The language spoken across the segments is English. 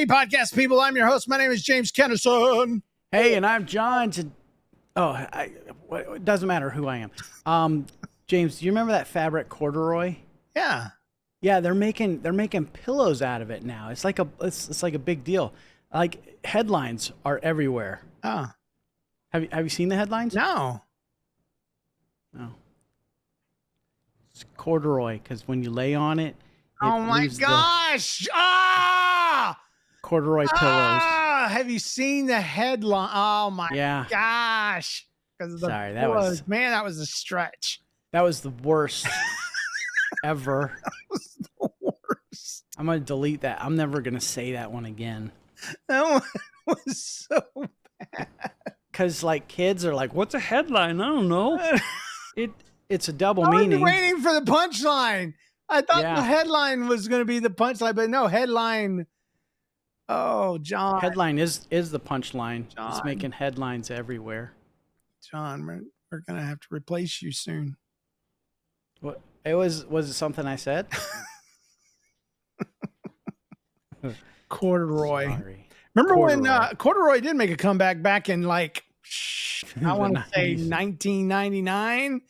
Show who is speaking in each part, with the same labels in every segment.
Speaker 1: Hey, podcast people, I'm your host. My name is James Kenneth.
Speaker 2: Hey, and I'm John. It doesn't matter who I am. James, do you remember that fabric corduroy?
Speaker 1: Yeah.
Speaker 2: Yeah, they're making pillows out of it now. It's like a big deal. Like headlines are everywhere.
Speaker 1: Oh.
Speaker 2: Have you seen the headlines?
Speaker 1: No.
Speaker 2: No. It's corduroy because when you lay on it,
Speaker 1: Oh my gosh! Ah!
Speaker 2: Corduroy pillows.
Speaker 1: Ah! Have you seen the headline? Oh my gosh!
Speaker 2: Sorry, that was
Speaker 1: a stretch.
Speaker 2: That was the worst ever.
Speaker 1: That was the worst.
Speaker 2: I'm gonna delete that. I'm never gonna say that one again.
Speaker 1: That one was so bad.
Speaker 2: Cause like kids are like, "What's a headline?" I don't know. It's a double meaning.
Speaker 1: I was waiting for the punchline. I thought the headline was going to be the punchline, but no, headline. Oh, John.
Speaker 2: Headline is the punchline. It's making headlines everywhere.
Speaker 1: John, we're going to have to replace you soon.
Speaker 2: What? Was it something I said?
Speaker 1: Corduroy.
Speaker 2: Sorry.
Speaker 1: Remember when corduroy did make a comeback back in like, I want to say 1999?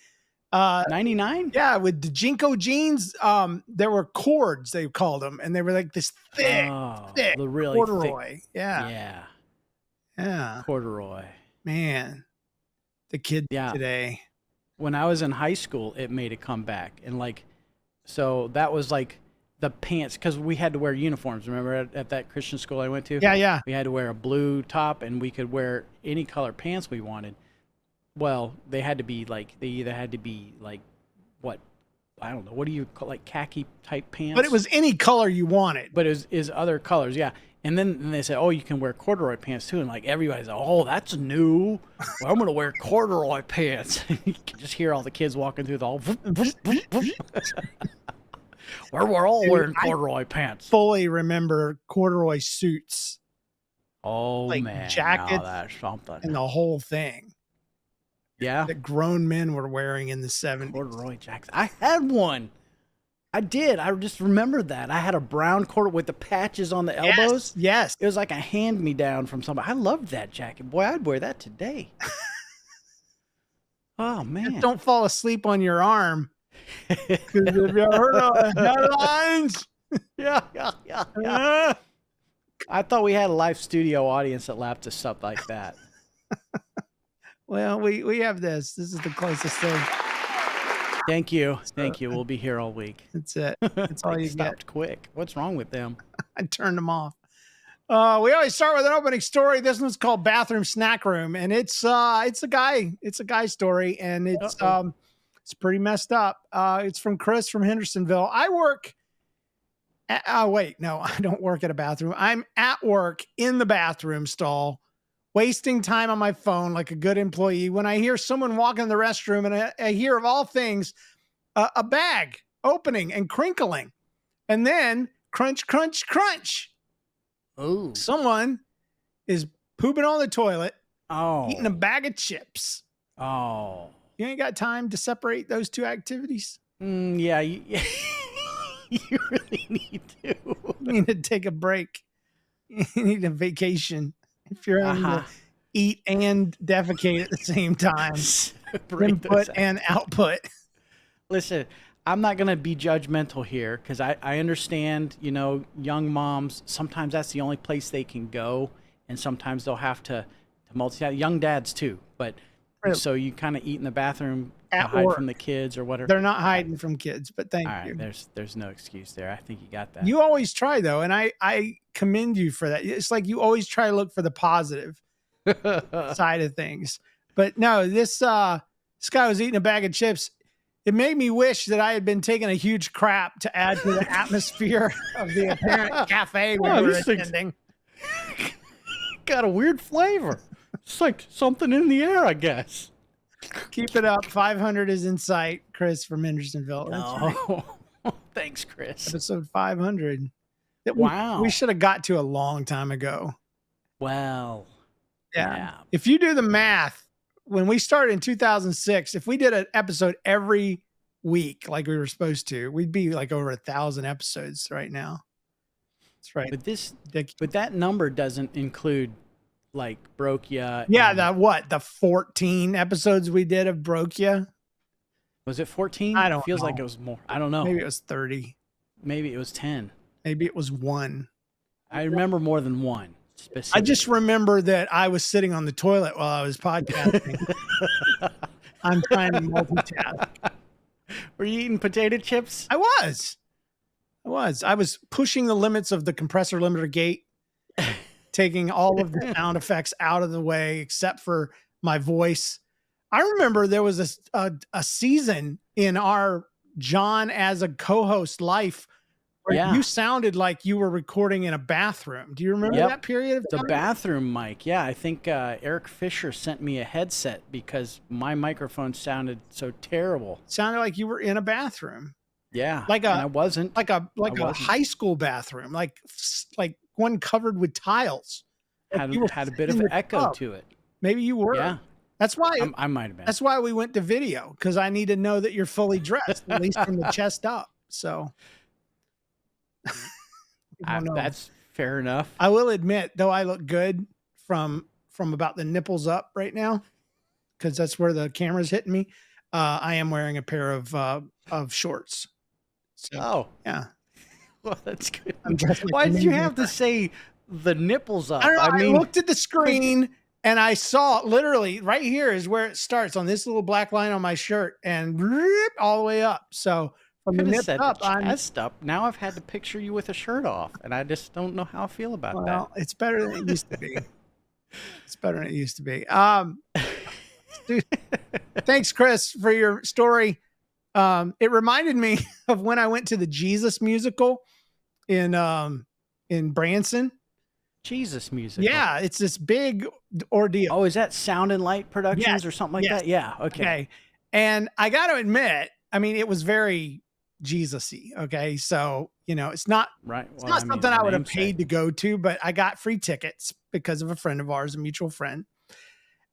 Speaker 2: 99?
Speaker 1: Yeah, with the Jinko jeans, there were cords, they called them, and they were like this thick
Speaker 2: the really
Speaker 1: corduroy.
Speaker 2: Thick.
Speaker 1: Yeah.
Speaker 2: Corduroy.
Speaker 1: Man, the kid today.
Speaker 2: When I was in high school, it made a comeback, and so that was like the pants, because we had to wear uniforms. Remember at that Christian school I went to?
Speaker 1: Yeah.
Speaker 2: We had to wear a blue top, and we could wear any color pants we wanted. Well, they either had to be like, what, I don't know, what do you call, like khaki type pants?
Speaker 1: But it was any color you wanted.
Speaker 2: But it was other colors, yeah. And then they said, oh, you can wear corduroy pants too. And like everybody's like, oh, that's new. Well, I'm going to wear corduroy pants. You can just hear all the kids walking through we're all wearing corduroy pants.
Speaker 1: Fully remember corduroy suits.
Speaker 2: Oh, like man.
Speaker 1: Jackets
Speaker 2: that's something.
Speaker 1: And the whole thing.
Speaker 2: Yeah.
Speaker 1: That grown men were wearing in the 70s.
Speaker 2: Corduroy jackets. I had one. I did. I just remembered that. I had a brown corduroy with the patches on the elbows.
Speaker 1: Yes.
Speaker 2: It was like a hand-me-down from somebody. I loved that jacket. Boy, I'd wear that today. Oh, man.
Speaker 1: Just don't fall asleep on your arm. Have you heard of headlines?
Speaker 2: Yeah. I thought we had a live studio audience that laughed us up like that.
Speaker 1: Well, we have this. This is the closest thing.
Speaker 2: Thank you. We'll be here all week.
Speaker 1: That's it. That's all you
Speaker 2: stopped quick. What's wrong with them?
Speaker 1: I turned them off. We always start with an opening story. This one's called Bathroom Snack Room, and it's a guy story, and it's pretty messed up. It's from Chris from Hendersonville. I work I don't work at a bathroom. I'm at work in the bathroom stall, wasting time on my phone like a good employee, when I hear someone walk in the restroom, and I hear, of all things, a bag opening and crinkling, and then crunch, crunch, crunch.
Speaker 2: Oh,
Speaker 1: someone is pooping on the toilet,
Speaker 2: Oh.
Speaker 1: eating a bag of chips.
Speaker 2: Oh.
Speaker 1: You ain't got time to separate those two activities?
Speaker 2: Yeah, you really need to.
Speaker 1: You need to take a break. You need a vacation. If you're able to eat and defecate at the same time, input and output.
Speaker 2: Listen, I'm not going to be judgmental here, because I understand, young moms, sometimes that's the only place they can go, and sometimes they'll have to multitask. Young dads too, but so you kind of eat in the bathroom to hide from the kids or whatever.
Speaker 1: They're not hiding from kids, but thank you.
Speaker 2: There's no excuse there. I think you got that.
Speaker 1: You always try, though, and I commend you for that. It's like you always try to look for the positive side of things. But no, this guy was eating a bag of chips. It made me wish that I had been taking a huge crap to add to the atmosphere of the apparent cafe we were attending.
Speaker 2: Got a weird flavor. It's like something in the air, I guess.
Speaker 1: Keep it up. 500 is in sight. Chris from Hendersonville.
Speaker 2: Right. Thanks, Chris.
Speaker 1: Episode 500.
Speaker 2: Wow.
Speaker 1: We should have got to a long time ago.
Speaker 2: Well, yeah.
Speaker 1: If you do the math, when we started in 2006, if we did an episode every week like we were supposed to, we'd be like over 1,000 episodes right now. That's right.
Speaker 2: But that number doesn't include like Broke Ya.
Speaker 1: Yeah,
Speaker 2: and-
Speaker 1: the 14 episodes we did of Broke Ya?
Speaker 2: Was it 14?
Speaker 1: I don't
Speaker 2: Feels
Speaker 1: know.
Speaker 2: like it was more. I don't know.
Speaker 1: Maybe it was 30.
Speaker 2: Maybe it was 10.
Speaker 1: Maybe it was 1.
Speaker 2: I remember more than one.
Speaker 1: I just remember that I was sitting on the toilet while I was podcasting. I'm trying to multitask.
Speaker 2: Were you eating potato chips?
Speaker 1: I was. I was pushing the limits of the compressor limiter gate, taking all of the sound effects out of the way except for my voice. I remember there was a season in our John as a co-host life where you sounded like you were recording in a bathroom. Do you remember that period of time?
Speaker 2: The bathroom mic. Yeah, I think Eric Fisher sent me a headset because my microphone sounded so terrible.
Speaker 1: Sounded like you were in a bathroom.
Speaker 2: Yeah,
Speaker 1: and
Speaker 2: I wasn't.
Speaker 1: Like a high school bathroom, like one covered with tiles.
Speaker 2: Had a bit of echo to it.
Speaker 1: Maybe you were.
Speaker 2: Yeah.
Speaker 1: That's why
Speaker 2: I might have been.
Speaker 1: That's why we went to video, because I need to know that you're fully dressed, at least from the chest up. So
Speaker 2: that's fair enough.
Speaker 1: I will admit, though, I look good from about the nipples up right now, because that's where the camera's hitting me. I am wearing a pair of shorts. So, yeah.
Speaker 2: Well, that's good. Why did you have to say the nipples up?
Speaker 1: I looked at the screen and I saw literally right here is where it starts on this little black line on my shirt and all the way up. So from the nip up,
Speaker 2: chest up. Now I've had to picture you with a shirt off, and I just don't know how I feel about that.
Speaker 1: Well, it's better than it used to be. It's better than it used to be. Dude, thanks, Chris, for your story. It reminded me of when I went to the Jesus musical in Branson.
Speaker 2: Jesus musical.
Speaker 1: Yeah, it's this big ordeal.
Speaker 2: Oh, is that Sound and Light Productions or something like that? Yeah. Okay.
Speaker 1: And I got to admit, I mean, it was very Jesus-y. Okay. So, it's not, it's not something I would have paid to go to, but I got free tickets because of a friend of ours, a mutual friend.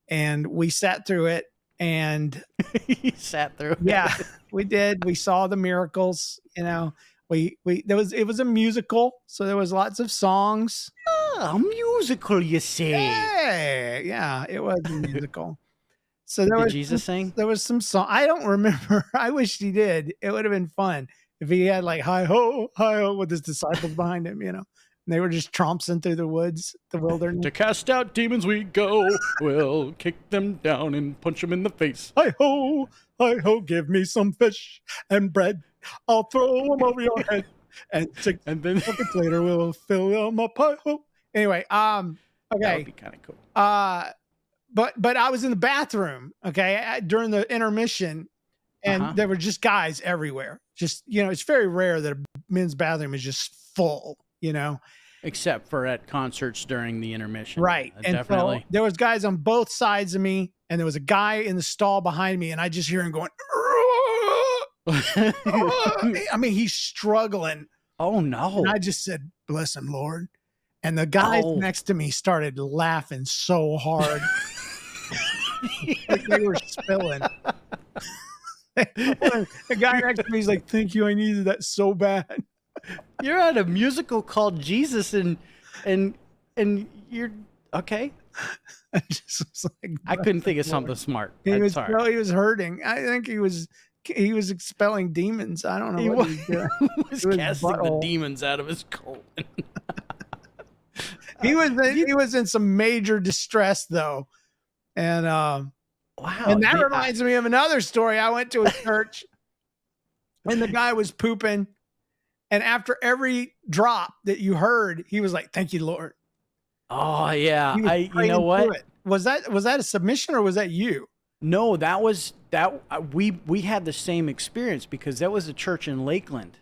Speaker 1: And we sat through it and
Speaker 2: you sat through it.
Speaker 1: Yeah, we did. We saw the miracles, it was a musical, so there was lots of songs.
Speaker 2: Oh, a musical, you say?
Speaker 1: Yeah, it was a musical. So there
Speaker 2: did Jesus sing?
Speaker 1: There was some song. I don't remember. I wish he did. It would have been fun if he had like hi ho with his disciples behind him, and they were just tromping through the woods, the wilderness.
Speaker 2: To cast out demons we go. We'll kick them down and punch them in the face.
Speaker 1: Hi ho, give me some fish and bread. I'll throw them over your head, and then seconds later we'll fill them up. Hi ho. Anyway, okay,
Speaker 2: that would be kind of cool.
Speaker 1: But I was in the bathroom, during the intermission, and there were just guys everywhere. Just it's very rare that a men's bathroom is just full.
Speaker 2: Except for at concerts during the intermission.
Speaker 1: Right. And
Speaker 2: definitely.
Speaker 1: So there was guys on both sides of me, and there was a guy in the stall behind me, and I just hear him going, I mean, he's struggling.
Speaker 2: Oh, no.
Speaker 1: And I just said, bless him, Lord. And the guys next to me started laughing so hard. Like they were spilling. The guy next to me is like, thank you, I needed that so bad.
Speaker 2: You're at a musical called Jesus and you're okay.
Speaker 1: I just was like,
Speaker 2: I couldn't think of something smart.
Speaker 1: He was hurting. I think he was expelling demons. I don't know what he was
Speaker 2: casting the demons out of his colon.
Speaker 1: He was in some major distress though. And wow. And that reminds me of another story. I went to a church and the guy was pooping. And after every drop that you heard, he was like, thank you, Lord.
Speaker 2: Oh yeah. You know what?
Speaker 1: Was that a submission or was that you?
Speaker 2: No, we had the same experience because that was a church in Lakeland,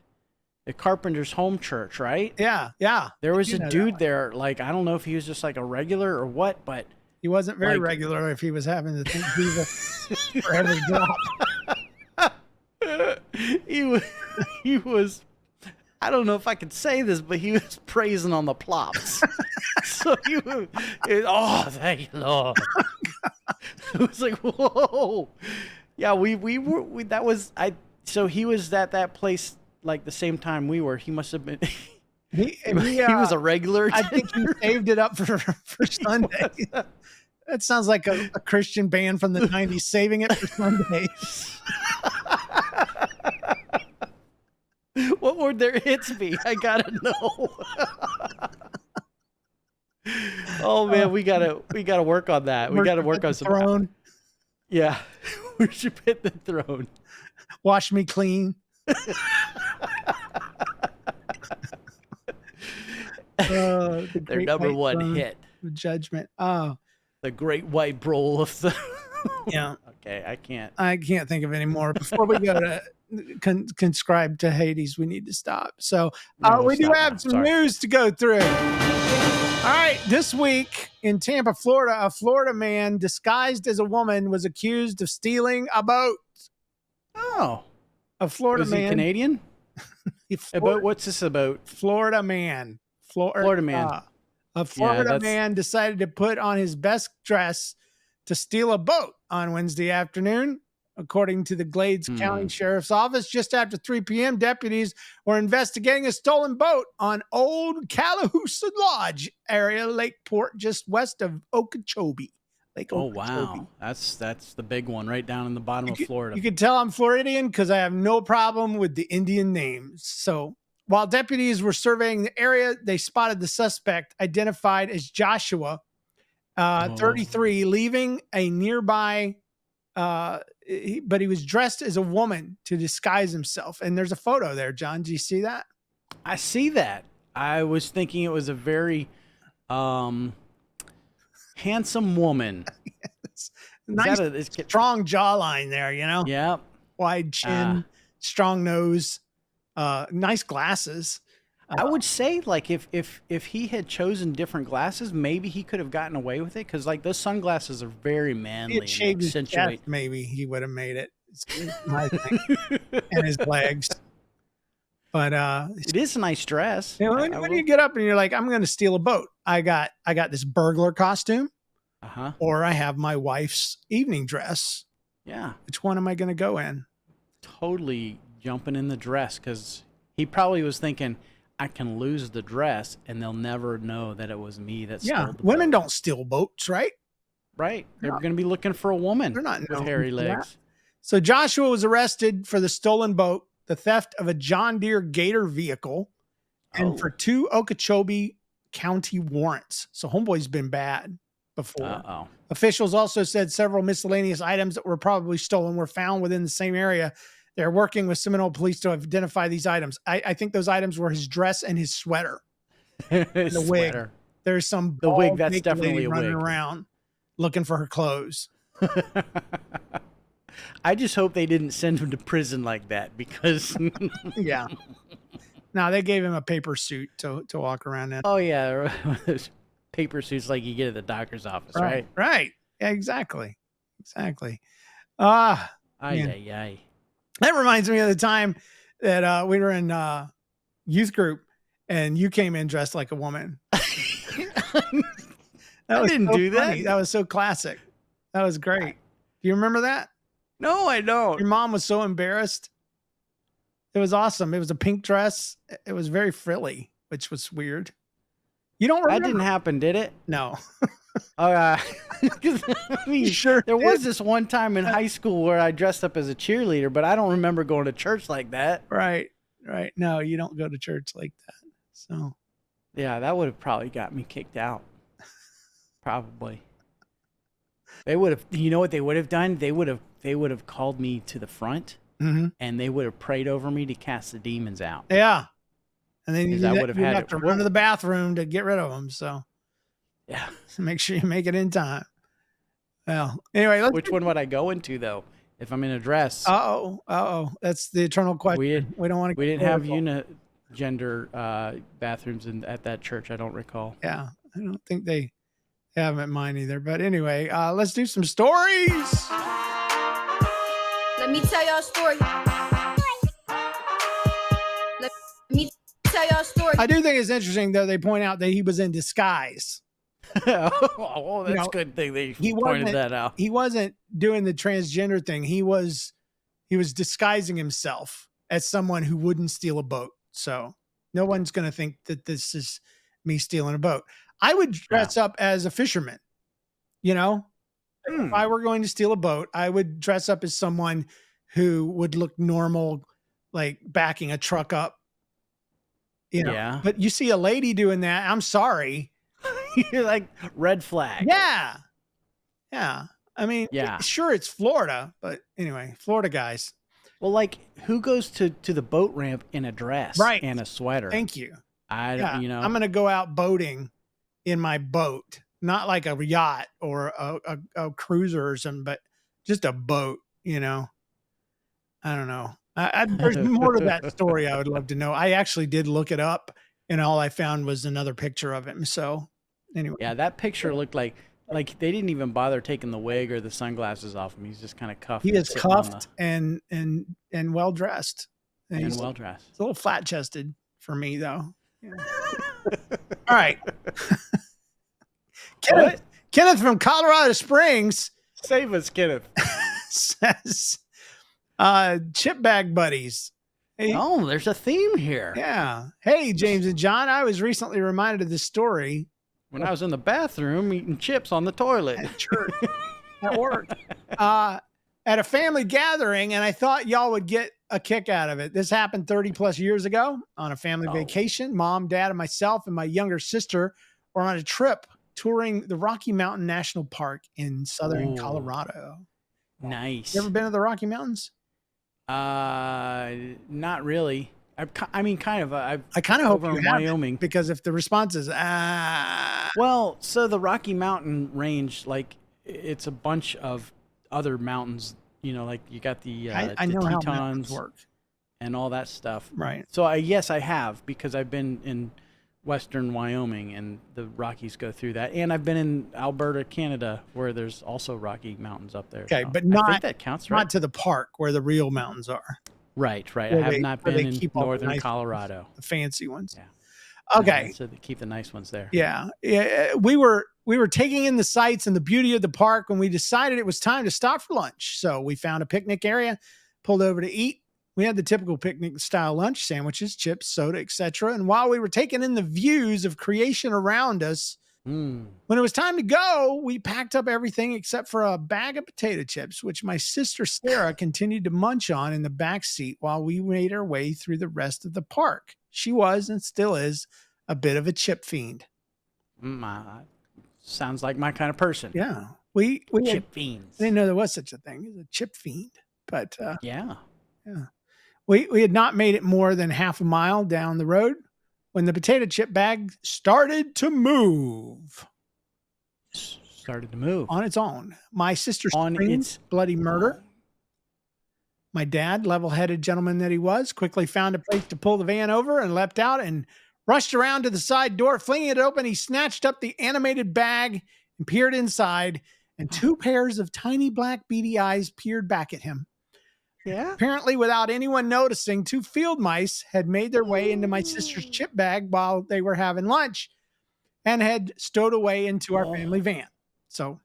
Speaker 2: the Carpenter's Home Church, right?
Speaker 1: Yeah. Yeah.
Speaker 2: There was a dude there. Like, I don't know if he was just like a regular or what, but
Speaker 1: he wasn't very regular if he was having to think Jesus for every drop.
Speaker 2: He was, I don't know if I could say this, but he was praising on the plops. So thank you, Lord. It was like, whoa. Yeah, so he was at that place like the same time we were. He must have been, He was a regular.
Speaker 1: I think he saved it up for Sunday. That sounds like a Christian band from the 90s saving it for Sunday.
Speaker 2: What would their hits be? I gotta know. Oh man, we gotta work on that. We gotta work on some
Speaker 1: throne.
Speaker 2: Yeah, worship at the throne.
Speaker 1: Wash me clean.
Speaker 2: Their number one hit.
Speaker 1: Judgment. Oh,
Speaker 2: the Great White Bowl of the.
Speaker 1: Yeah.
Speaker 2: Okay, I can't
Speaker 1: think of any more. Before we go to conscribe to Hades, we need to stop. So we do have some news to go through. All right, this week in Tampa, Florida, a Florida man disguised as a woman was accused of stealing a boat.
Speaker 2: Oh,
Speaker 1: a Florida man.
Speaker 2: Is he Canadian? About what's this about?
Speaker 1: Florida man.
Speaker 2: Florida man.
Speaker 1: A Florida man decided to put on his best dress to steal a boat on Wednesday afternoon. According to the Glades County Sheriff's Office, just after 3 p.m., deputies were investigating a stolen boat on Old Calahoosa Lodge area, Lakeport, just west of Okeechobee.
Speaker 2: Oh, wow. That's the big one right down in the bottom of Florida.
Speaker 1: You can tell I'm Floridian because I have no problem with the Indian names. So while deputies were surveying the area, they spotted the suspect identified as Joshua, 33, leaving a nearby but he was dressed as a woman to disguise himself. And there's a photo there, John. Do you see that?
Speaker 2: I see that. I was thinking it was a very handsome woman.
Speaker 1: Nice, strong jawline there, you know?
Speaker 2: Yeah.
Speaker 1: Wide chin, strong nose, nice glasses.
Speaker 2: I would say, like, if he had chosen different glasses, maybe he could have gotten away with it, because like those sunglasses are very manly.
Speaker 1: And shaved his chest, maybe he would have made it. My thing. And his legs. But
Speaker 2: it is a nice dress.
Speaker 1: You know, when you get up and you're like, I'm going to steal a boat. I got this burglar costume, or I have my wife's evening dress.
Speaker 2: Yeah.
Speaker 1: Which one am I going to go in?
Speaker 2: Totally jumping in the dress, because he probably was thinking, I can lose the dress and they'll never know that it was me that stole the boat.
Speaker 1: Women don't steal boats, right?
Speaker 2: Right. They're going to be looking for a woman with hairy legs.
Speaker 1: So Joshua was arrested for the stolen boat, the theft of a John Deere Gator vehicle, and for 2 Okeechobee County warrants. So homeboy's been bad before. Officials also said several miscellaneous items that were probably stolen were found within the same area. They're working with Seminole police to identify these items. I think those items were his dress and his sweater. The wig. There's some
Speaker 2: the wig that's definitely a
Speaker 1: running
Speaker 2: wig.
Speaker 1: around looking for her clothes.
Speaker 2: I just hope they didn't send him to prison like that, because
Speaker 1: yeah. No, they gave him a paper suit to walk around in.
Speaker 2: Oh yeah, those paper suits like you get at the doctor's office, right?
Speaker 1: Right. Yeah, exactly. That reminds me of the time that we were in youth group and you came in dressed like a woman.
Speaker 2: I didn't do that.
Speaker 1: That was so classic. That was great. Do you remember that?
Speaker 2: No, I don't.
Speaker 1: Your mom was so embarrassed. It was awesome. It was a pink dress. It was very frilly, which was weird. You don't remember?
Speaker 2: That didn't happen, did it?
Speaker 1: No.
Speaker 2: I mean,
Speaker 1: sure
Speaker 2: there was this one time in high school where I dressed up as a cheerleader, but I don't remember going to church like that.
Speaker 1: Right. No, you don't go to church like that. So,
Speaker 2: yeah, that would have probably got me kicked out. Probably. They would have. You know what they would have done? They would have called me to the front, and they would have prayed over me to cast the demons out.
Speaker 1: Yeah. And then you have to run to the bathroom to get rid of them. So.
Speaker 2: Yeah.
Speaker 1: So make sure you make it in time. Well, anyway.
Speaker 2: Which one would I go into, though, if I'm in a dress?
Speaker 1: That's the eternal question. We don't want to.
Speaker 2: We didn't have unigender bathrooms at that church. I don't recall.
Speaker 1: Yeah. I don't think they have at mine either. But anyway, let's do some stories.
Speaker 3: Let me tell y'all a story. Let me tell y'all a story.
Speaker 1: I do think it's interesting, though, they point out that he was in disguise.
Speaker 2: Oh, that's a good thing they pointed that out.
Speaker 1: He wasn't doing the transgender thing. He was disguising himself as someone who wouldn't steal a boat. So No one's going to think that this is me stealing a boat. I would dress up as a fisherman, you know? If I were going to steal a boat, I would dress up as someone who would look normal, like backing a truck up, you know.
Speaker 2: Yeah.
Speaker 1: But you see a lady doing that, I'm sorry.
Speaker 2: You're like, red flag.
Speaker 1: Yeah. Yeah. I mean,
Speaker 2: Yeah.
Speaker 1: sure, it's Florida, but anyway, Florida guys.
Speaker 2: Well, like, who goes to the boat ramp in a dress
Speaker 1: Right.
Speaker 2: and a sweater?
Speaker 1: Thank you.
Speaker 2: You know,
Speaker 1: I'm going to go out boating in my boat, not like a yacht or a cruiser or something, but just a boat, you know. I don't know. There's more to that story I would love to know. I actually did look it up, and all I found was another picture of him. So anyway.
Speaker 2: Yeah, that picture looked like they didn't even bother taking the wig or the sunglasses off him. He's just kind of cuffed.
Speaker 1: He is cuffed and well dressed.
Speaker 2: And well dressed.
Speaker 1: It's a little flat chested for me though. Yeah. All right. Kenneth from Colorado Springs
Speaker 2: Save us, Kenneth.
Speaker 1: says, chip bag buddies. Hey,
Speaker 2: Oh, there's a theme here.
Speaker 1: yeah. Hey, James and John, I was recently reminded of this story
Speaker 2: When I was in the bathroom eating chips on the toilet.
Speaker 1: at church at work at a family gathering, and I thought y'all would get a kick out of it. This happened 30 plus years ago on a family vacation. Mom, dad, and myself and my younger sister were on a trip touring the Rocky Mountain National Park in southern Colorado.
Speaker 2: Nice.
Speaker 1: You ever been to the Rocky Mountains?
Speaker 2: Not really. I mean, kind of.
Speaker 1: I kind of hope
Speaker 2: over
Speaker 1: you
Speaker 2: in
Speaker 1: haven't,
Speaker 2: Wyoming.
Speaker 1: because if the response is
Speaker 2: Well, so the Rocky Mountain range, like, it's a bunch of other mountains. You know, like you got the
Speaker 1: I know how mountains
Speaker 2: Tetons
Speaker 1: work,
Speaker 2: and all that stuff.
Speaker 1: right?
Speaker 2: So yes, I have, because I've been in western Wyoming and the Rockies go through that, and I've been in Alberta, Canada, where there's also Rocky Mountains up there.
Speaker 1: Okay,
Speaker 2: so
Speaker 1: but
Speaker 2: I
Speaker 1: not
Speaker 2: think that counts, right?
Speaker 1: not to the park where the real mountains are,
Speaker 2: Right. I
Speaker 1: where
Speaker 2: have
Speaker 1: they-
Speaker 2: not
Speaker 1: where
Speaker 2: been
Speaker 1: they
Speaker 2: in
Speaker 1: keep all the
Speaker 2: northern
Speaker 1: nice
Speaker 2: Colorado.
Speaker 1: the fancy ones.
Speaker 2: Yeah.
Speaker 1: Okay.
Speaker 2: So they keep the nice ones there.
Speaker 1: Yeah. We were taking in the sights and the beauty of the park when we decided it was time to stop for lunch. So we found a picnic area, pulled over to eat. We had the typical picnic style lunch, sandwiches, chips, soda, etc. And while we were taking in the views of creation around us, when it was time to go, we packed up everything except for a bag of potato chips, which my sister Sarah continued to munch on in the back seat while we made our way through the rest of the park. She was and still is a bit of a chip fiend.
Speaker 2: Sounds like my kind of person.
Speaker 1: Yeah. We
Speaker 2: Chip fiends.
Speaker 1: I didn't know there was such a thing as a chip fiend, but
Speaker 2: Yeah.
Speaker 1: we had not made it more than half a mile down the road when the potato chip bag started to move
Speaker 2: Started to move.
Speaker 1: on its own. My sister
Speaker 2: On
Speaker 1: screamed
Speaker 2: its
Speaker 1: bloody murder. My dad, level-headed gentleman that he was, quickly found a place to pull the van over and leapt out and rushed around to the side door. Flinging it open, he snatched up the animated bag and peered inside, and two pairs of tiny black beady eyes peered back at him.
Speaker 2: Yeah.
Speaker 1: Apparently, without anyone noticing, two field mice had made their way into my sister's chip bag while they were having lunch and had stowed away into our family van. So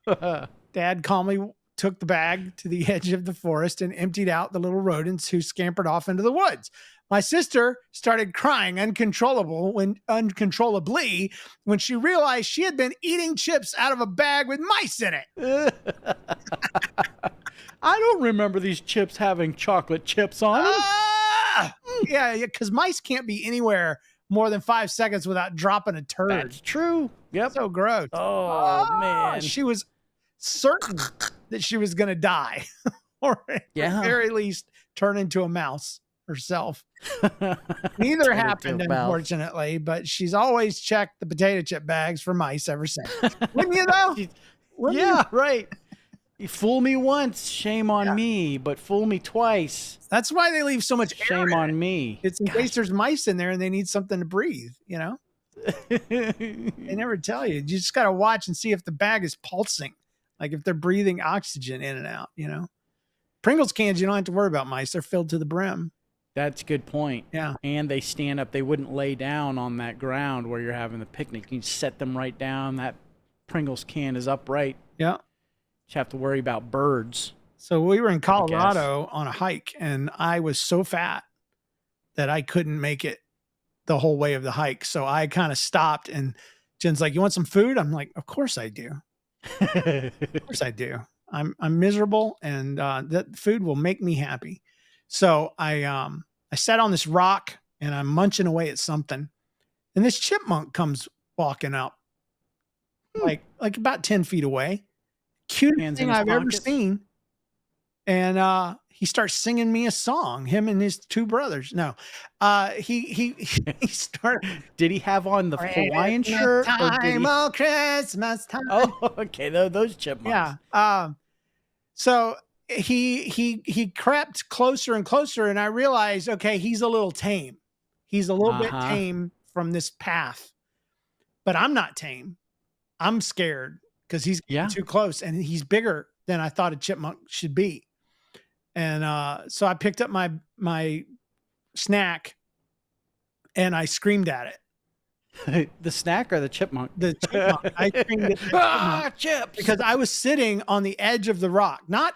Speaker 1: Dad calmly took the bag to the edge of the forest and emptied out the little rodents who scampered off into the woods. My sister started crying uncontrollably when she realized she had been eating chips out of a bag with mice in it.
Speaker 2: I don't remember these chips having chocolate chips on them.
Speaker 1: Yeah, because mice can't be anywhere more than 5 seconds without dropping a turd.
Speaker 2: That's true. Yep.
Speaker 1: So gross.
Speaker 2: Oh, man.
Speaker 1: She was certain that she was going to die, or at the very least turn into a mouse herself. Neither
Speaker 2: Turn
Speaker 1: happened,
Speaker 2: into a mouse.
Speaker 1: unfortunately, but she's always checked the potato chip bags for mice ever since. Wouldn't you though? Wouldn't you?
Speaker 2: Yeah, right. You fool me once, shame on me, but fool me twice,
Speaker 1: That's why they leave so much air
Speaker 2: shame
Speaker 1: in
Speaker 2: on
Speaker 1: it.
Speaker 2: me.
Speaker 1: It's in case there's mice in there and they need something to breathe, you know? They never tell you. You just got to watch and see if the bag is pulsing, like if they're breathing oxygen in and out, you know? Pringles cans, you don't have to worry about mice. They're filled to the brim.
Speaker 2: That's a good point.
Speaker 1: Yeah.
Speaker 2: And they stand up. They wouldn't lay down on that ground where you're having the picnic. You set them right down. That Pringles can is upright.
Speaker 1: Yeah.
Speaker 2: You have to worry about birds.
Speaker 1: So we were in Colorado on a hike, and I was so fat that I couldn't make it the whole way of the hike. So I kind of stopped, and Jen's like, "You want some food?" I'm like, "Of course I do. Of course I do. I'm miserable, and that food will make me happy." So I sat on this rock and I'm munching away at something, and this chipmunk comes walking up, like about 10 feet away. Cutest
Speaker 2: Hands in
Speaker 1: thing
Speaker 2: his
Speaker 1: I've ever
Speaker 2: pockets.
Speaker 1: seen. And he starts singing me a song, him and his two brothers. No, he started.
Speaker 2: Did he have on the Hawaiian shirt? Or did
Speaker 1: Time,
Speaker 2: he...
Speaker 1: oh, Christmas time.
Speaker 2: Oh, okay. Those chipmunks.
Speaker 1: Yeah. So he crept closer and closer, and I realized, okay, he's a little tame. He's a little bit tame from this path, but I'm not tame. I'm scared because he's getting too close, and he's bigger than I thought a chipmunk should be. And so I picked up my snack and I screamed at
Speaker 2: it. The snack or the chipmunk?
Speaker 1: The chipmunk. I screamed at the chipmunk
Speaker 2: chips!
Speaker 1: Because I was sitting on the edge of the rock, not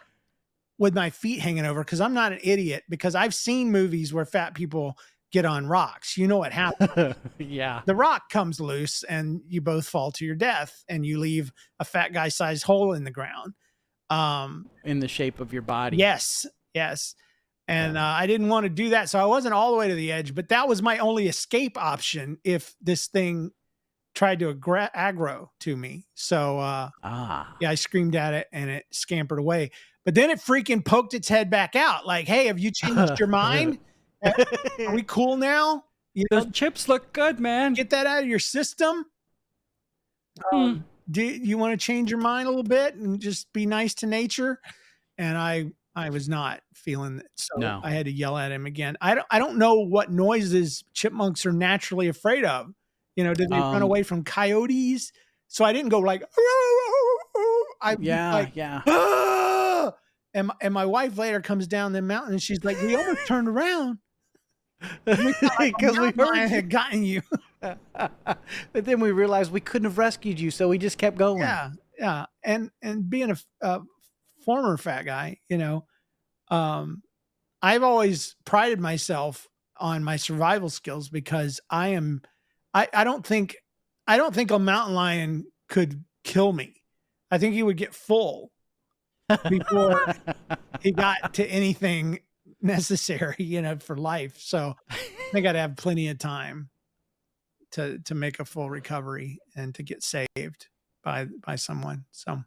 Speaker 1: with my feet hanging over, because I'm not an idiot, because I've seen movies where fat people get on rocks. You know what happens.
Speaker 2: Yeah.
Speaker 1: The rock comes loose and you both fall to your death, and you leave a fat guy sized hole in the ground.
Speaker 2: In the shape of your body.
Speaker 1: Yes. And I didn't want to do that. So I wasn't all the way to the edge, but that was my only escape option if this thing tried to aggro to me. So yeah, I screamed at it and it scampered away. But then it freaking poked its head back out. Like, hey, have you changed your mind? Are we cool now?
Speaker 2: Those chips look good, man.
Speaker 1: Get that out of your system. Do you want to change your mind a little bit and just be nice to nature? And I was not feeling it. So
Speaker 2: no.
Speaker 1: I had to yell at him again. I don't know what noises chipmunks are naturally afraid of. You know, did they run away from coyotes? So I didn't go like,
Speaker 2: yeah.
Speaker 1: Ah! And my wife later comes down the mountain and she's like, we almost turned around.
Speaker 2: Because we heard
Speaker 1: I had gotten you.
Speaker 2: But then we realized we couldn't have rescued you, so we just kept going.
Speaker 1: Yeah. And being a former fat guy, you know, I've always prided myself on my survival skills, because I don't think a mountain lion could kill me. I think he would get full before he got to anything necessary, you know, for life. So I think I'd have plenty of time to make a full recovery and to get saved by someone. So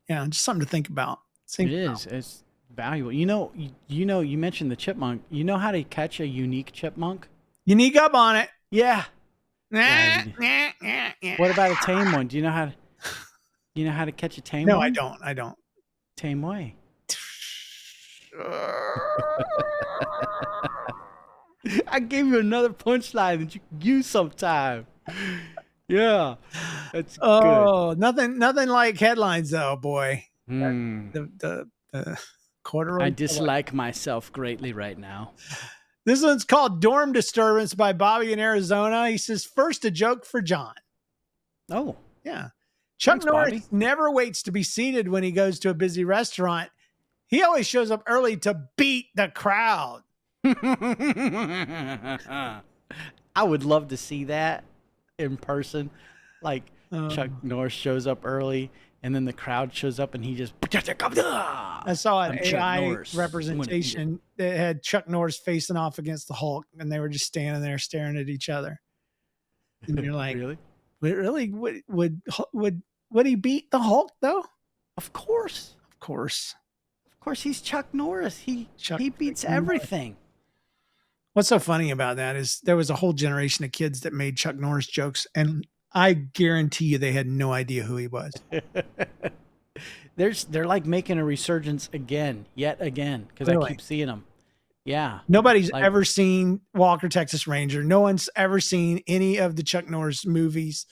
Speaker 1: yeah, just something to think about.
Speaker 2: It's valuable. You know, you mentioned the chipmunk. You know how to catch a unique chipmunk?
Speaker 1: Unique up on it.
Speaker 2: Yeah.
Speaker 1: Yeah.
Speaker 2: What about a tame one? Do you know how to catch a tame
Speaker 1: one?
Speaker 2: No,
Speaker 1: I don't.
Speaker 2: Tame way. I gave you another punchline that you can use sometime. Yeah. That's good.
Speaker 1: Nothing like headlines though, boy. The corduroy.
Speaker 2: I dislike myself greatly right now.
Speaker 1: This one's called Dorm Disturbance by Bobby in Arizona. He says, first a joke for John.
Speaker 2: Oh.
Speaker 1: Yeah. Chuck Norris never waits to be seated when he goes to a busy restaurant. He always shows up early to beat the crowd.
Speaker 2: I would love to see that in person. Like Chuck Norris shows up early and then the crowd shows up and he just...
Speaker 1: I saw an AI representation that had Chuck Norris facing off against the Hulk, and they were just standing there staring at each other. And you're like, really? Would he beat the Hulk though?
Speaker 2: Of course.
Speaker 1: Of course.
Speaker 2: Of course, he's Chuck Norris. He beats everything.
Speaker 1: What's so funny about that is there was a whole generation of kids that made Chuck Norris jokes, and I guarantee you they had no idea who he was.
Speaker 2: They're like making a resurgence yet again, because I keep seeing them. Yeah.
Speaker 1: Nobody's ever seen Walker, Texas Ranger. No one's ever seen any of the Chuck Norris movies.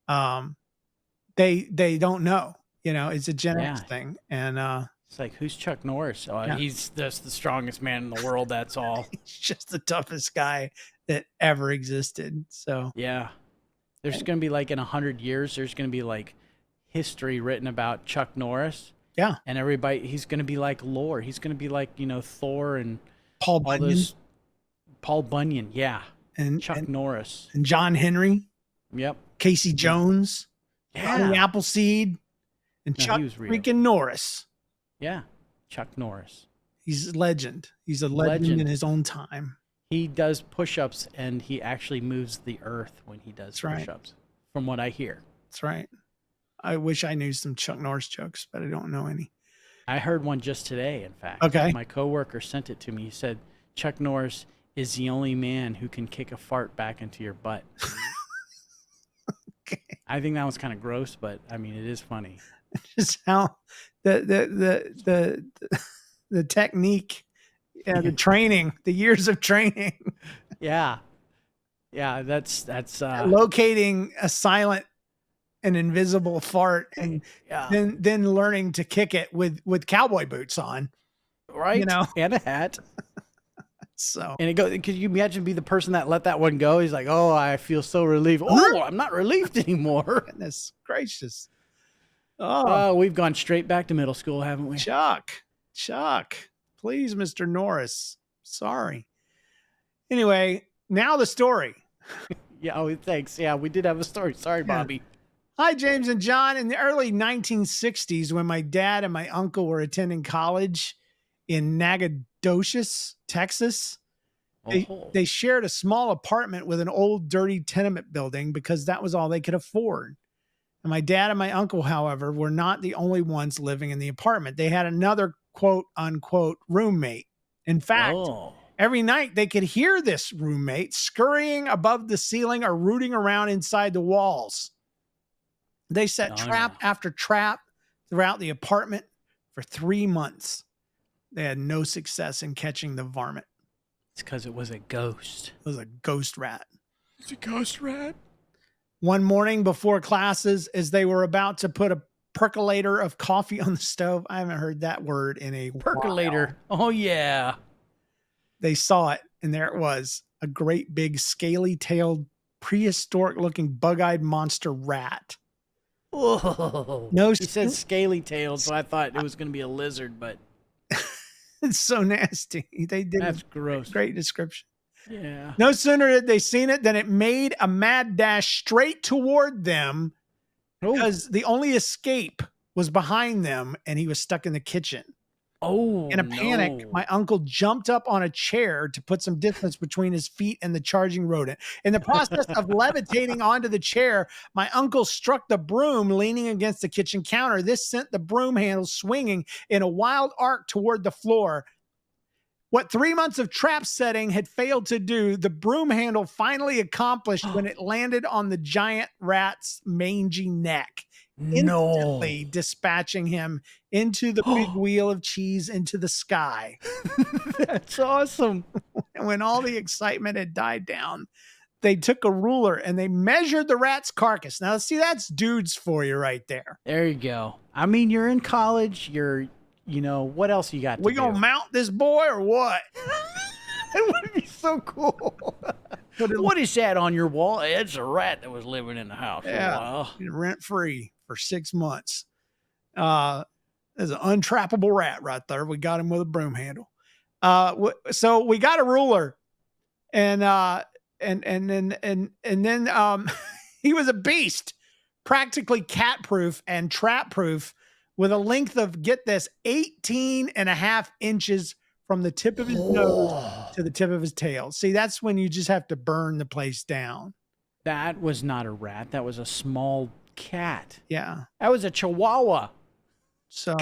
Speaker 1: They don't know. You know, it's a Gen X thing. And
Speaker 2: it's like, who's Chuck Norris? Oh, he's just the strongest man in the world. That's all.
Speaker 1: He's just the toughest guy that ever existed. So
Speaker 2: yeah, there's going to be like in 100 years, there's going to be like history written about Chuck Norris.
Speaker 1: Yeah,
Speaker 2: and everybody, he's going to be like lore. He's going to be like, you know, Thor and
Speaker 1: Paul Bunyan.
Speaker 2: Paul Bunyan. Yeah,
Speaker 1: and
Speaker 2: Chuck Norris.
Speaker 1: and John Henry,
Speaker 2: Yep.
Speaker 1: Casey Jones, Johnny
Speaker 2: Yeah.
Speaker 1: Appleseed, and
Speaker 2: No,
Speaker 1: Chuck
Speaker 2: he was real.
Speaker 1: freaking Norris.
Speaker 2: Yeah. Chuck Norris.
Speaker 1: He's a legend. He's a legend in his own time.
Speaker 2: He does push-ups, and he actually moves the earth when he does push-ups, from what I hear.
Speaker 1: That's right. I wish I knew some Chuck Norris jokes, but I don't know any.
Speaker 2: I heard one just today, in fact.
Speaker 1: Okay.
Speaker 2: My coworker sent it to me. He said, Chuck Norris is the only man who can kick a fart back into your butt.
Speaker 1: Okay.
Speaker 2: I think that was kind of gross, but I mean, it is funny.
Speaker 1: Just how the technique, the training, the years of training,
Speaker 2: Yeah. Yeah, that's
Speaker 1: locating a silent and invisible fart, and
Speaker 2: yeah.
Speaker 1: then learning to kick it with cowboy boots on.
Speaker 2: Right.
Speaker 1: You know?
Speaker 2: And a hat.
Speaker 1: So
Speaker 2: And it goes, could you imagine be the person that let that one go? He's like, oh, I feel so relieved. Oh, I'm not relieved anymore.
Speaker 1: goodness gracious.
Speaker 2: Oh, we've gone straight back to middle school, haven't we?
Speaker 1: Chuck, please, Mr. Norris. Sorry. Anyway, now the story.
Speaker 2: Yeah, oh, thanks. Yeah, we did have a story. Sorry, Bobby.
Speaker 1: Hi, James and John. In the early 1960s, when my dad and my uncle were attending college in Nacogdoches, Texas, they shared a small apartment with an old, dirty tenement building because that was all they could afford. And my dad and my uncle, however, were not the only ones living in the apartment. They had another quote unquote roommate. In fact, every night they could hear this roommate scurrying above the ceiling or rooting around inside the walls. They set trap after trap throughout the apartment for 3 months. They had no success in catching the varmint.
Speaker 2: It's because it was a ghost.
Speaker 1: It was a ghost rat.
Speaker 2: It's a ghost rat.
Speaker 1: One morning before classes, as they were about to put a percolator of coffee on the stove, I haven't heard that word in a
Speaker 2: Percolator.
Speaker 1: while.
Speaker 2: Oh, yeah.
Speaker 1: They saw it, and there it was, a great big scaly-tailed, prehistoric-looking bug-eyed monster rat.
Speaker 2: Whoa.
Speaker 1: No,
Speaker 2: he said scaly-tailed, so I thought it was going to be a lizard, but
Speaker 1: it's so nasty. They did
Speaker 2: that's gross.
Speaker 1: Great description.
Speaker 2: Yeah.
Speaker 1: No sooner had they seen it than it made a mad dash straight toward them because the only escape was behind them, and he was stuck in the kitchen.
Speaker 2: Oh,
Speaker 1: in a panic, my uncle jumped up on a chair to put some distance between his feet and the charging rodent. In the process of levitating onto the chair, my uncle struck the broom leaning against the kitchen counter. This sent the broom handle swinging in a wild arc toward the floor. What 3 months of trap setting had failed to do, the broom handle finally accomplished when it landed on the giant rat's mangy neck, instantly dispatching him into the big wheel of cheese into the sky.
Speaker 2: That's awesome.
Speaker 1: And when all the excitement had died down, they took a ruler and they measured the rat's carcass. Now, see, that's dudes for you right there.
Speaker 2: There you go. I mean, you're in college. What else you got to do?
Speaker 1: We gonna mount this boy or what?
Speaker 2: It would be so cool. What is that on your wall? It's a rat that was living in the house for a while.
Speaker 1: Rent free for 6 months. There's an untrappable rat right there. We got him with a broom handle. So we got a ruler, and then he was a beast, practically cat proof and trap proof, with a length of, get this, 18.5 inches from the tip of his nose to the tip of his tail. See, that's when you just have to burn the place down.
Speaker 2: That was not a rat. That was a small cat.
Speaker 1: Yeah.
Speaker 2: That was a chihuahua.
Speaker 1: So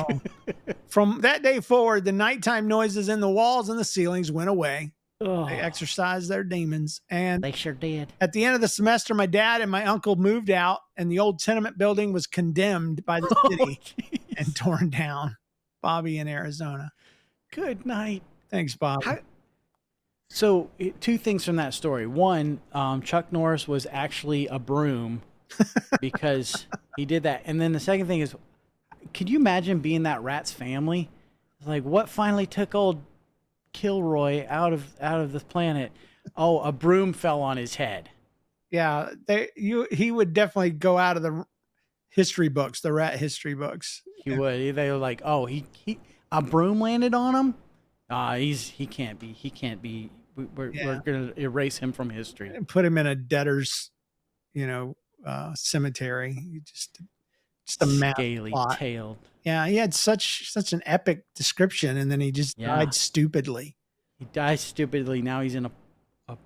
Speaker 1: from that day forward, the nighttime noises in the walls and the ceilings went away. They exorcised their demons. And
Speaker 2: they sure did.
Speaker 1: At the end of the semester, my dad and my uncle moved out, and the old tenement building was condemned by the city and torn down. Bobby in Arizona.
Speaker 2: Good night.
Speaker 1: Thanks, Bob.
Speaker 2: So 2 things from that story. One, Chuck Norris was actually a broom because he did that. And then the second thing is, could you imagine being that rat's family? Like, what finally took old Kilroy out of the planet? Oh, a broom fell on his head.
Speaker 1: Yeah, he would definitely go out of the history books, the rat history books.
Speaker 2: He would. They were like, oh, he a broom landed on him. He can't be we're going to erase him from history.
Speaker 1: And put him in a debtor's, cemetery. Just a mad
Speaker 2: Scaly
Speaker 1: plot.
Speaker 2: tailed.
Speaker 1: Yeah, he had such an epic description, and then he just died stupidly.
Speaker 2: He died stupidly. Now he's in a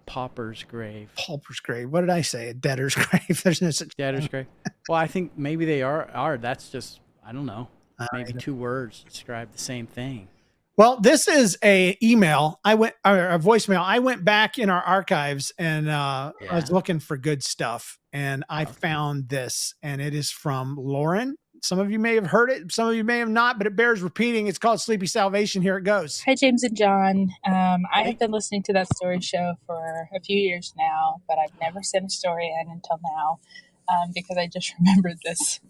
Speaker 2: pauper's grave.
Speaker 1: Pauper's grave. What did I say? A debtor's grave. There's no such
Speaker 2: debtor's grave. Well, I think maybe they are. That's just, I don't know. Maybe 2 words describe the same thing.
Speaker 1: Well, this is a email. A voicemail. I went back in our archives and I was looking for good stuff, and I found this, and it is from Lauren. Some of you may have heard it, some of you may have not, but it bears repeating. It's called Sleepy Salvation. Here it goes.
Speaker 4: Hi, James and John. I have been listening to that story show for a few years now, but I've never sent a story in until now because I just remembered this.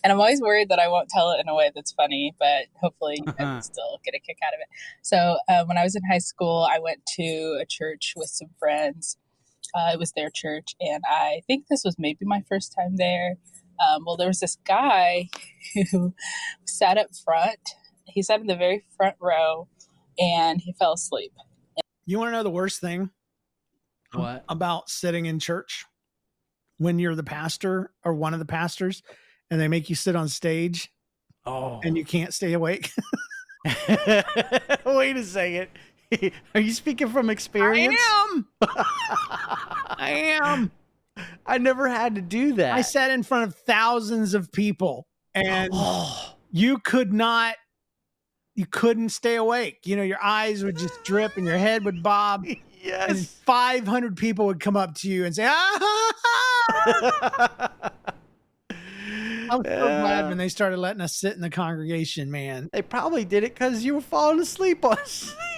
Speaker 4: And I'm always worried that I won't tell it in a way that's funny, but hopefully you guys will still get a kick out of it. So when I was in high school, I went to a church with some friends. It was their church, and I think this was maybe my first time there. Well, there was this guy who sat up front. He sat in the very front row, and he fell asleep.
Speaker 1: You want to know the worst thing?
Speaker 2: What?
Speaker 1: About sitting in church when you're the pastor or one of the pastors, and they make you sit on stage and you can't stay awake.
Speaker 2: Wait a second. Are you speaking from experience?
Speaker 1: I am.
Speaker 2: I never had to do that.
Speaker 1: I sat in front of thousands of people, and you couldn't stay awake. Your eyes would just drip and your head would bob.
Speaker 2: Yes.
Speaker 1: And 500 people would come up to you and say, I was so glad when they started letting us sit in the congregation, man.
Speaker 2: They probably did it because you were falling asleep on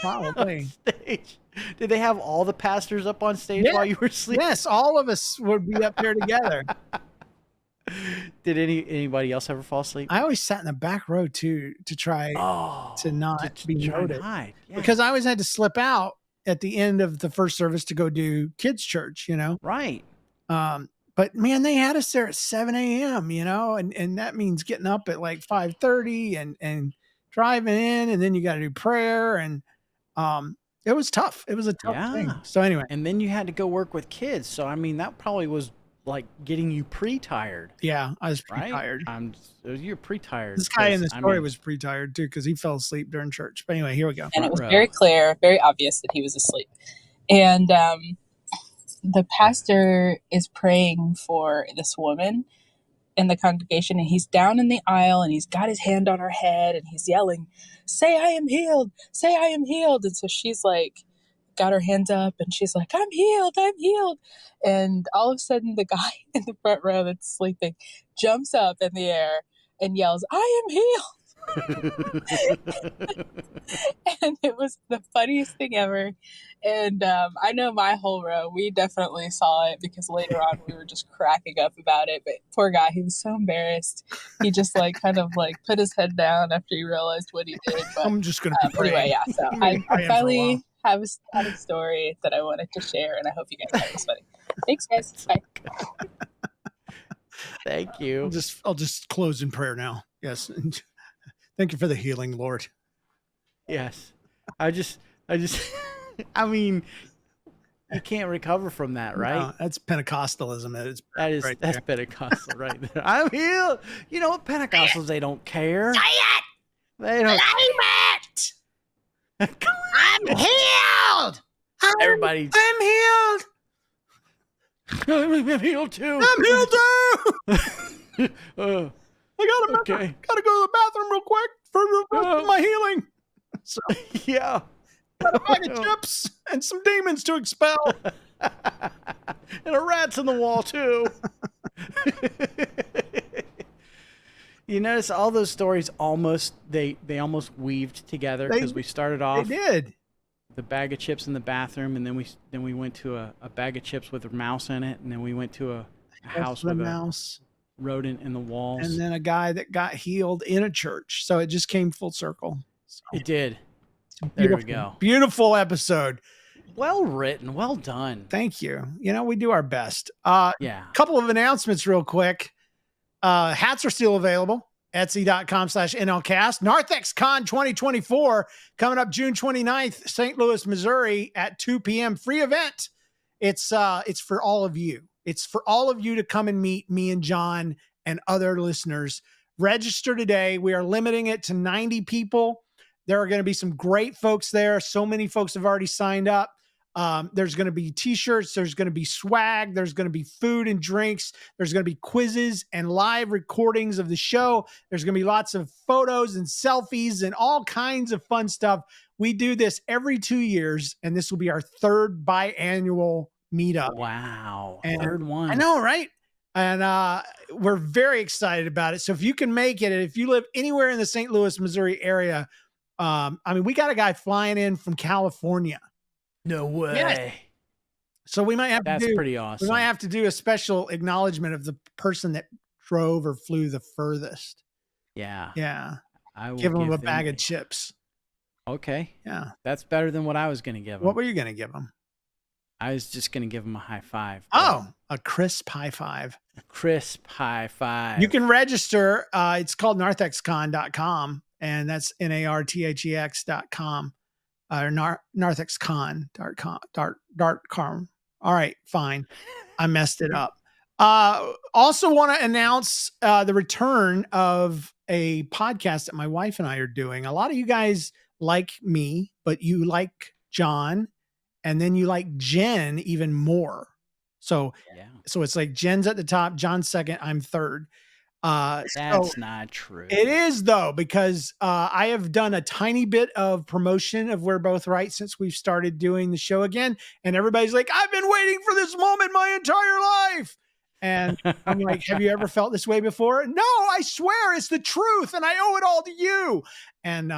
Speaker 1: Probably.
Speaker 2: stage. Did they have all the pastors up on stage while you were sleeping?
Speaker 1: Yes, all of us would be up there together.
Speaker 2: Did anybody else ever fall asleep?
Speaker 1: I always sat in the back row too to try to not be noted.
Speaker 2: Yeah.
Speaker 1: Because I always had to slip out at the end of the first service to go do kids' church,
Speaker 2: Right.
Speaker 1: But man, they had us there at 7 a.m., and that means getting up at like 5:30 and driving in, and then you got to do prayer, and it was tough. It was a tough thing. So anyway.
Speaker 2: And then you had to go work with kids. So, I mean, that probably was like getting you pre-tired.
Speaker 1: Yeah, I was pre-tired.
Speaker 2: You're pre-tired.
Speaker 1: This guy in the story was pre-tired too because he fell asleep during church. But anyway, here we go.
Speaker 4: And it was very clear, very obvious that he was asleep. And the pastor is praying for this woman in the congregation, and he's down in the aisle, and he's got his hand on her head, and he's yelling, "Say I am healed, say I am healed." And so she's like, got her hands up, and she's like, I'm healed. And all of a sudden, the guy in the front row that's sleeping jumps up in the air and yells, I am healed. And it was the funniest thing ever. And I know my whole row, we definitely saw it because later on we were just cracking up about it. But poor guy, he was so embarrassed. He just kind of put his head down after he realized what he did. But
Speaker 1: I'm just going to
Speaker 4: anyway, yeah. So I finally have a story that I wanted to share, and I hope you guys find this funny. Thanks, guys. Bye.
Speaker 2: Thank you.
Speaker 1: I'll just close in prayer now. Yes. Thank you for the healing, Lord.
Speaker 2: Yes. I I mean, you can't recover from that, right?
Speaker 1: No, that's Pentecostalism.
Speaker 2: That's Pentecostal right there. I'm healed. You know what? Pentecostals, they don't care.
Speaker 1: Say it.
Speaker 2: They don't.
Speaker 1: Claim it. I'm healed.
Speaker 2: Everybody.
Speaker 1: I'm healed.
Speaker 2: I'm healed too.
Speaker 1: I'm healed too. I gotta go to the bathroom real quick for my healing. So
Speaker 2: yeah.
Speaker 1: Got a bag of chips and some demons to expel.
Speaker 2: And a rat's in the wall too. You notice all those stories almost weaved together because we started off.
Speaker 1: They did.
Speaker 2: The bag of chips in the bathroom, and then we went to a bag of chips with a mouse in it, and then we went to a house with a mouse, rodent in the walls,
Speaker 1: and then a guy that got healed in a church. So it just came full circle. So.
Speaker 2: It did. There we go.
Speaker 1: Beautiful episode.
Speaker 2: Well written. Well done.
Speaker 1: Thank you. We do our best.
Speaker 2: Yeah.
Speaker 1: Couple of announcements real quick. Hats are still available Etsy.com/NLcast. NarthexCon 2024 coming up June 29th, St. Louis, Missouri at 2 p.m. Free event. It's for all of you. It's for all of you to come and meet me and John and other listeners. Register today. We are limiting it to 90 people. There are going to be some great folks there. So many folks have already signed up. There's going to be t-shirts. There's going to be swag. There's going to be food and drinks. There's going to be quizzes and live recordings of the show. There's going to be lots of photos and selfies and all kinds of fun stuff. We do this every 2 years, and this will be our third biannual meetup.
Speaker 2: Wow.
Speaker 1: And
Speaker 2: Third one.
Speaker 1: I know, right? And we're very excited about it. So if you can make it, and if you live anywhere in the St. Louis, Missouri area, I mean, we got a guy flying in from California.
Speaker 2: No way.
Speaker 1: Yes. So we might have
Speaker 2: That's
Speaker 1: to do,
Speaker 2: pretty awesome.
Speaker 1: we might have to do a special acknowledgement of the person that drove or flew the furthest.
Speaker 2: Yeah.
Speaker 1: Yeah.
Speaker 2: I will
Speaker 1: Give him a bag of chips.
Speaker 2: Okay.
Speaker 1: Yeah.
Speaker 2: That's better than what I was going to give him.
Speaker 1: What were you going to give him?
Speaker 2: I was just going to give him a high five.
Speaker 1: Oh, a crisp high five.
Speaker 2: A crisp high five.
Speaker 1: You can register. It's called narthexcon.com, and that's narthex.com. Or narthexcon.com. All right, fine. I messed it up. Also want to announce the return of a podcast that my wife and I are doing. A lot of you guys like me, but you like John, and then you like Jen even more. So it's like Jen's at the top, John's second, I'm third.
Speaker 2: That's not true.
Speaker 1: It is, though, because I have done a tiny bit of promotion of We're Both Right since we've started doing the show again. And everybody's like, I've been waiting for this moment my entire life. And I'm like, have you ever felt this way before? No, I swear it's the truth. And I owe it all to you. And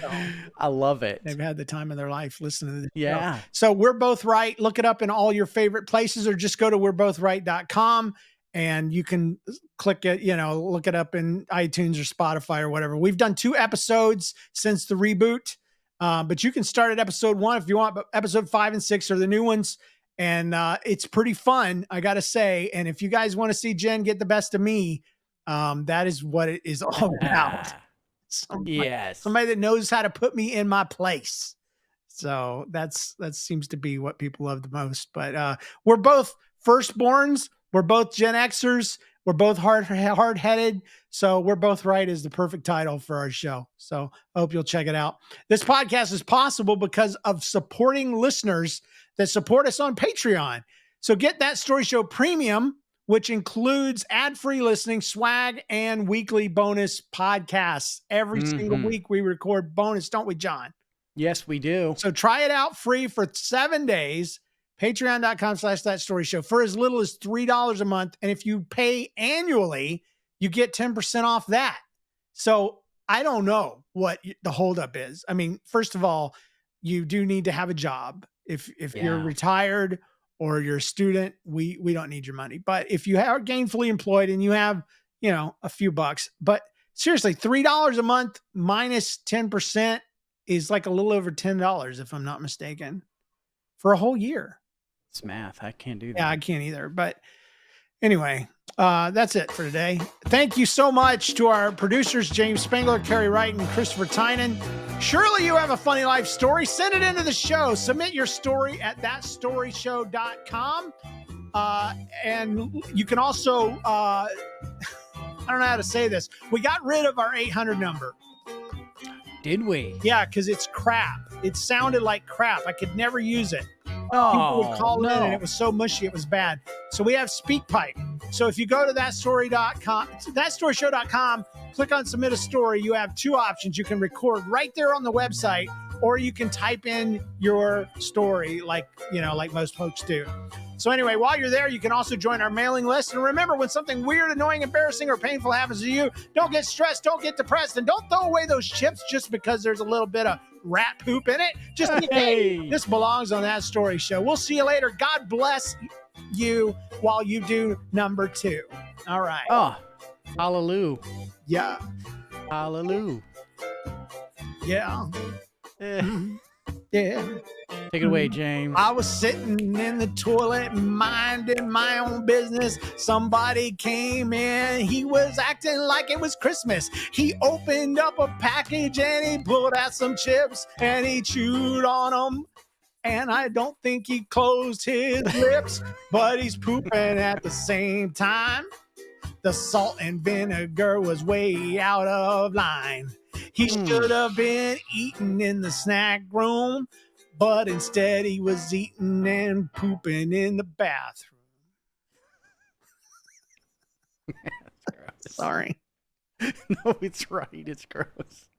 Speaker 1: so
Speaker 2: I love it.
Speaker 1: they've had the time of their life listening to this
Speaker 2: Yeah.
Speaker 1: show. So We're Both Right. Look it up in all your favorite places, or just go to we'rebothright.com. And you can click it, look it up in iTunes or Spotify or whatever. We've done 2 episodes since the reboot, but you can start at episode 1 if you want. But episode 5 and 6 are the new ones, and it's pretty fun, I gotta say. And if you guys want to see Jen get the best of me, that is what it is all about. Somebody that knows how to put me in my place. So that seems to be what people love the most. But we're both firstborns. We're both Gen Xers. We're both hard-headed. So We're Both Right is the perfect title for our show. So I hope you'll check it out. This podcast is possible because of supporting listeners that support us on Patreon. So get That Story Show Premium, which includes ad-free listening, swag, and weekly bonus podcasts. Every single week we record bonus, don't we, John?
Speaker 2: Yes, we do.
Speaker 1: So try it out free for 7 days. Patreon.com/thatstoryshow for as little as $3 a month. And if you pay annually, you get 10% off that. So I don't know what the holdup is. I mean, first of all, you do need to have a job. If you're retired or you're a student, we don't need your money. But if you are gainfully employed and you have, a few bucks, but seriously, $3 a month minus 10% is like a little over $10, if I'm not mistaken, for a whole year.
Speaker 2: It's math. I can't do that.
Speaker 1: Yeah, I can't either. But anyway, that's it for today. Thank you so much to our producers, James Spangler, Carrie Wright, and Christopher Tynan. Surely you have a funny life story. Send it into the show. Submit your story at thatstoryshow.com. And you can also, I don't know how to say this. We got rid of our 800 number.
Speaker 2: Did we?
Speaker 1: Yeah, because it's crap. It sounded like crap. I could never use it.
Speaker 2: Oh,
Speaker 1: people would call in and it was so mushy, it was bad. So we have SpeakPipe. So if you go to thatstoryshow.com, click on submit a story, you have 2 options. You can record right there on the website, or you can type in your story like most folks do. So anyway, while you're there, you can also join our mailing list. And remember, when something weird, annoying, embarrassing, or painful happens to you, don't get stressed, don't get depressed, and don't throw away those chips just because there's a little bit of rat poop in it. Just hey, this belongs on That Story Show. We'll see you later. God bless you while you do number 2. All right.
Speaker 2: Oh, hallelujah.
Speaker 1: Yeah.
Speaker 2: Hallelujah.
Speaker 1: Yeah.
Speaker 2: Eh.
Speaker 1: Yeah.
Speaker 2: Take it away, James.
Speaker 1: I was sitting in the toilet minding my own business. Somebody came in. He was acting like it was Christmas. He opened up a package and he pulled out some chips and he chewed on them. And I don't think he closed his lips, but he's pooping at the same time. The salt and vinegar was way out of line. He should have been eating in the snack room, but instead he was eating and pooping in the bathroom. Sorry.
Speaker 2: No, it's right. It's gross.